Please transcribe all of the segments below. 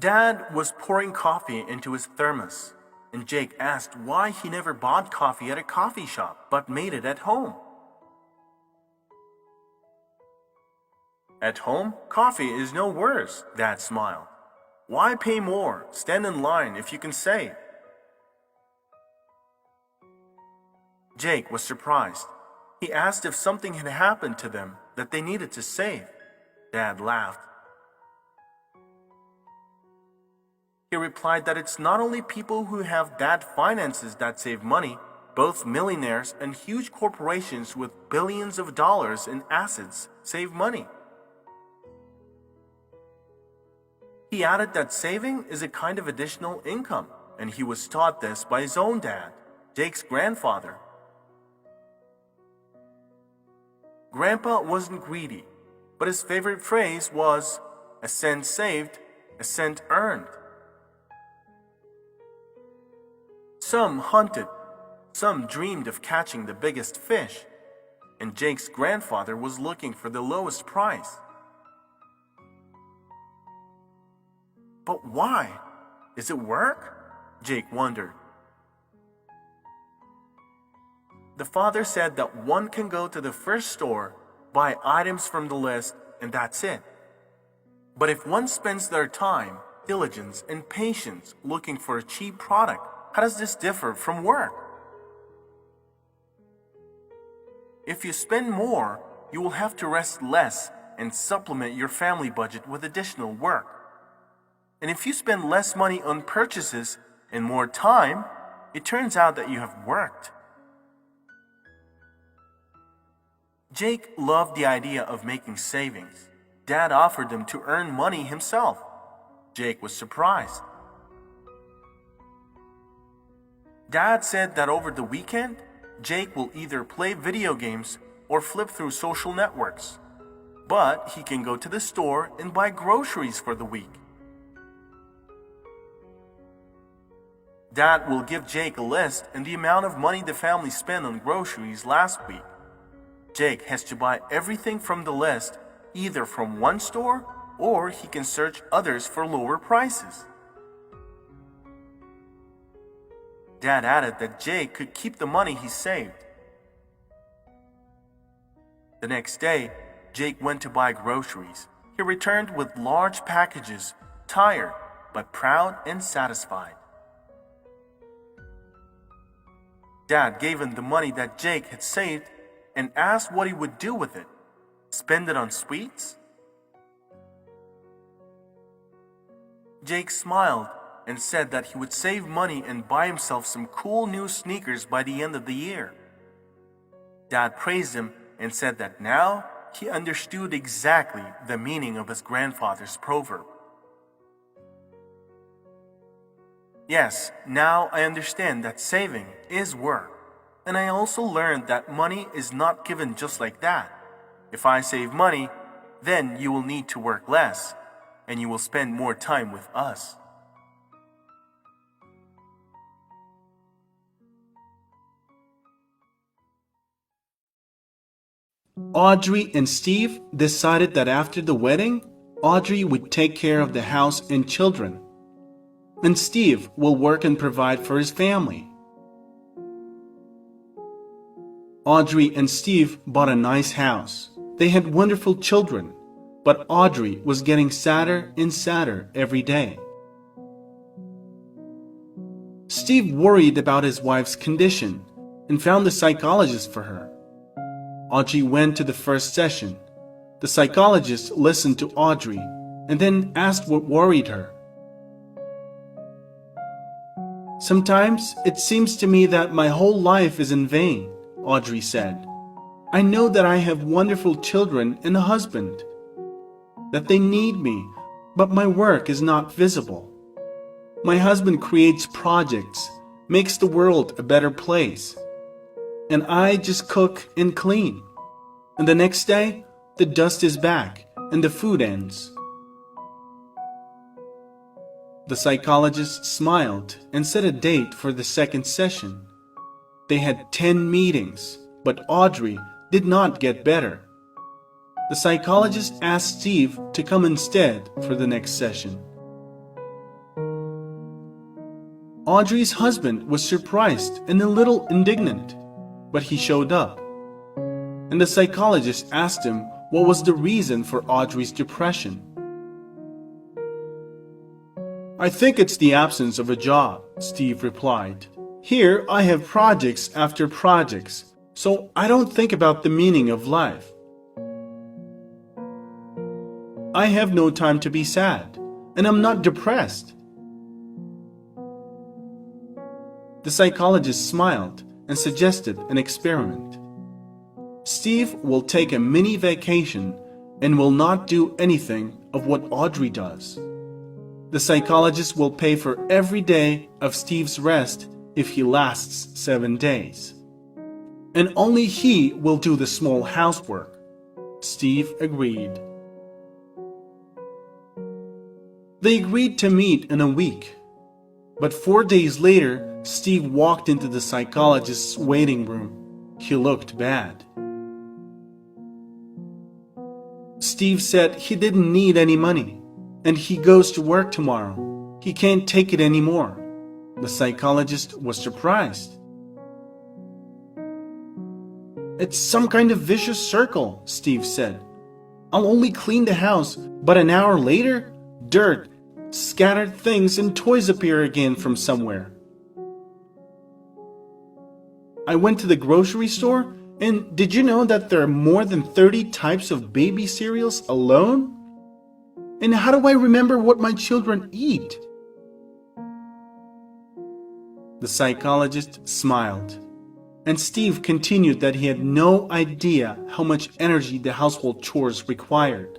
Dad was pouring coffee into his thermos, and Jake asked why he never bought coffee at a coffee shop but made it at home. At home, coffee is no worse, Dad smiled. Why pay more? Stand in line if you can save. Jake was surprised. He asked if something had happened to them that they needed to save. Dad laughed. He replied that it's not only people who have bad finances that save money, both millionaires and huge corporations with billions of dollars in assets save money. He added that saving is a kind of additional income, and he was taught this by his own dad, Jake's grandfather. Grandpa wasn't greedy, but his favorite phrase was, "A cent saved, a cent earned." Some hunted, some dreamed of catching the biggest fish, and Jake's grandfather was looking for the lowest price. But why? Does it work? Jake wondered. The father said that one can go to the first store, buy items from the list, and that's it. But if one spends their time, diligence, and patience looking for a cheap product, how does this differ from work? If you spend more, you will have to rest less and supplement your family budget with additional work. And if you spend less money on purchases and more time, it turns out that you have worked. Jake loved the idea of making savings. Dad offered him to earn money himself. Jake was surprised. Dad said that over the weekend, Jake will either play video games or flip through social networks. But he can go to the store and buy groceries for the week. Dad will give Jake a list and the amount of money the family spent on groceries last week. Jake has to buy everything from the list, either from one store or he can search others for lower prices. Dad added that Jake could keep the money he saved. The next day, Jake went to buy groceries. He returned with large packages, tired but proud and satisfied. Dad gave him the money that Jake had saved and asked what he would do with it. Spend it on sweets? Jake smiled and said that he would save money and buy himself some cool new sneakers by the end of the year. Dad praised him and said that now he understood exactly the meaning of his grandfather's proverb. Yes, now I understand that saving is work. And I also learned that money is not given just like that. If I save money, then you will need to work less, and you will spend more time with us. Audrey and Steve decided that after the wedding, Audrey would take care of the house and children, and Steve will work and provide for his family. Audrey and Steve bought a nice house. They had wonderful children, but Audrey was getting sadder and sadder every day. Steve worried about his wife's condition and found a psychologist for her. Audrey went to the first session. The psychologist listened to Audrey and then asked what worried her. "Sometimes it seems to me that my whole life is in vain," Audrey said. "I know that I have wonderful children and a husband, that they need me, but my work is not visible. My husband creates projects, makes the world a better place, and I just cook and clean. And the next day, the dust is back and the food ends." The psychologist smiled and set a date for the second session. They had 10 meetings, but Audrey did not get better. The psychologist asked Steve to come instead for the next session. Audrey's husband was surprised and a little indignant, but he showed up. And the psychologist asked him what was the reason for Audrey's depression. "I think it's the absence of a job," Steve replied. "Here I have projects after projects, so I don't think about the meaning of life. I have no time to be sad, and I'm not depressed." The psychologist smiled and suggested an experiment. Steve will take a mini vacation and will not do anything of what Audrey does. The psychologist will pay for every day of Steve's rest if he lasts 7 days. And only he will do the small housework. Steve agreed. They agreed to meet in a week. But 4 days later, Steve walked into the psychologist's waiting room. He looked bad. Steve said he didn't need any money, and he goes to work tomorrow. He can't take it anymore. The psychologist was surprised. "It's some kind of vicious circle," Steve said. "I'll only clean the house, but an hour later, dirt, scattered things, and toys appear again from somewhere. I went to the grocery store, and did you know that there are more than 30 types of baby cereals alone? And how do I remember what my children eat?" The psychologist smiled, and Steve continued that he had no idea how much energy the household chores required.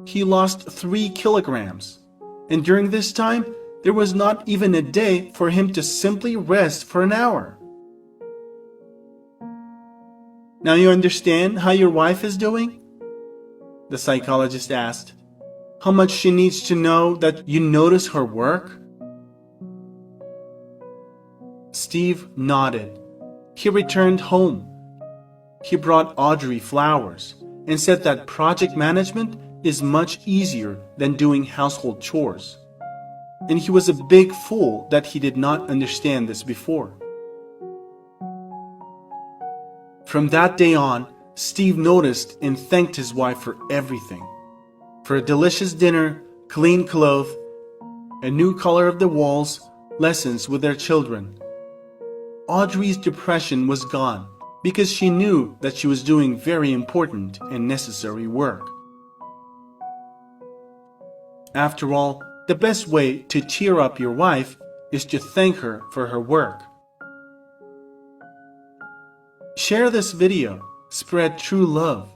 He lost 3 kilograms, and during this time, there was not even a day for him to simply rest for an hour. "Now you understand how your wife is doing?" The psychologist asked. "How much she needs to know that you notice her work?" Steve nodded. He returned home. He brought Audrey flowers and said that project management is much easier than doing household chores. And he was a big fool that he did not understand this before. From that day on, Steve noticed and thanked his wife for everything. For a delicious dinner, clean clothes, a new color of the walls, lessons with their children. Audrey's depression was gone because she knew that she was doing very important and necessary work. After all, the best way to cheer up your wife is to thank her for her work. Share this video. Spread true love.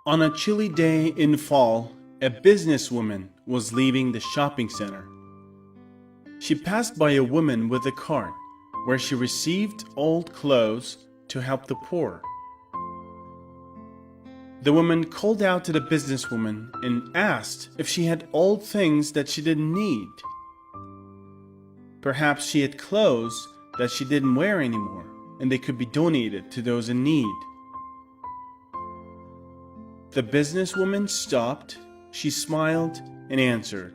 On a chilly day in fall, a businesswoman was leaving the shopping center. She passed by a woman with a cart where she received old clothes to help the poor. The woman called out to the businesswoman and asked if she had old things that she didn't need. Perhaps she had clothes that she didn't wear anymore, and they could be donated to those in need. The businesswoman stopped, she smiled, and answered,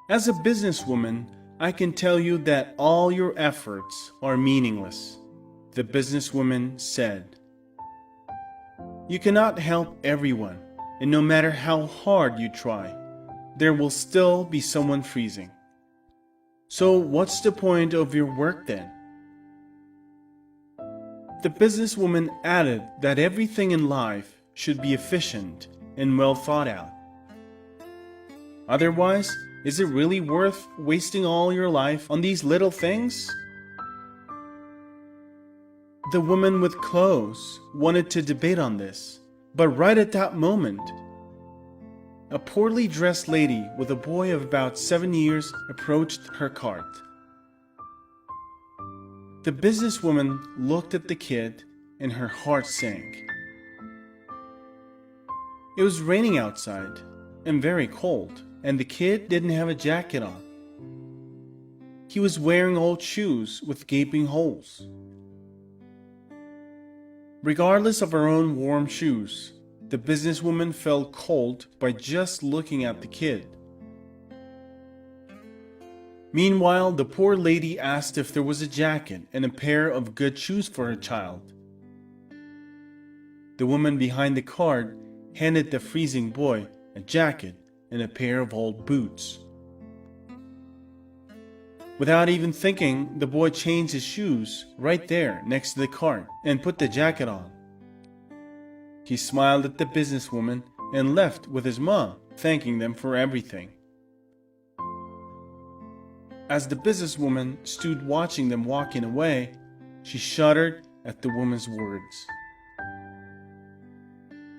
"As a businesswoman, I can tell you that all your efforts are meaningless," the businesswoman said. "You cannot help everyone, and no matter how hard you try, there will still be someone freezing. So what's the point of your work then?" The businesswoman added that everything in life should be efficient and well thought out. Otherwise, is it really worth wasting all your life on these little things? The woman with clothes wanted to debate on this, but right at that moment, a poorly dressed lady with a boy of about 7 years approached her cart. The businesswoman looked at the kid and her heart sank. It was raining outside and very cold, and the kid didn't have a jacket on. He was wearing old shoes with gaping holes. Regardless of her own warm shoes, The businesswoman felt cold by just looking at the kid. Meanwhile, the poor lady asked if there was a jacket and a pair of good shoes for her child. The woman behind the cart handed the freezing boy a jacket and a pair of old boots. Without even thinking, the boy changed his shoes right there next to the cart and put the jacket on. He smiled at the businesswoman and left with his mom, thanking them for everything. As the businesswoman stood watching them walking away, she shuddered at the woman's words.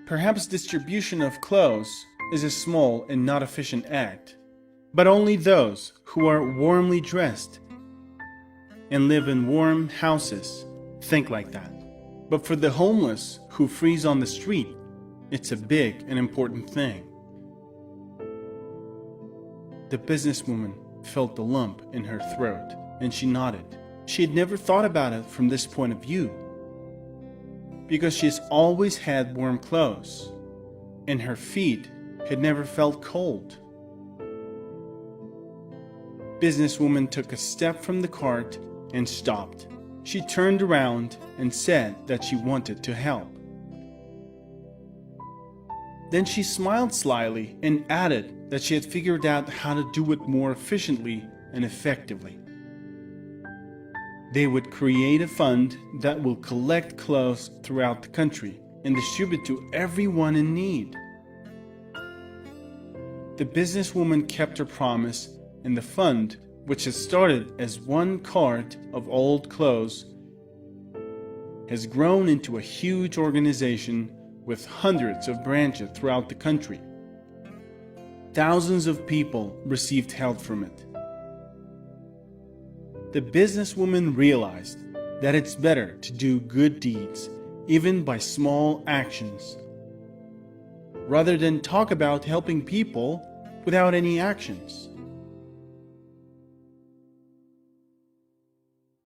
Perhaps distribution of clothes is a small and not efficient act, but only those who are warmly dressed and live in warm houses think like that. But for the homeless who freeze on the street, it's a big and important thing. The businesswoman felt the lump in her throat, and she nodded. She had never thought about it from this point of view, because she's always had warm clothes, and her feet had never felt cold. Businesswoman took a step from the cart and stopped. She turned around and said that she wanted to help. Then she smiled slyly and added that she had figured out how to do it more efficiently and effectively. They would create a fund that will collect clothes throughout the country and distribute to everyone in need. The businesswoman kept her promise, and the fund, which had started as one cart of old clothes, has grown into a huge organization with hundreds of branches throughout the country. Thousands of people received help from it. The businesswoman realized that it's better to do good deeds, even by small actions, rather than talk about helping people without any actions.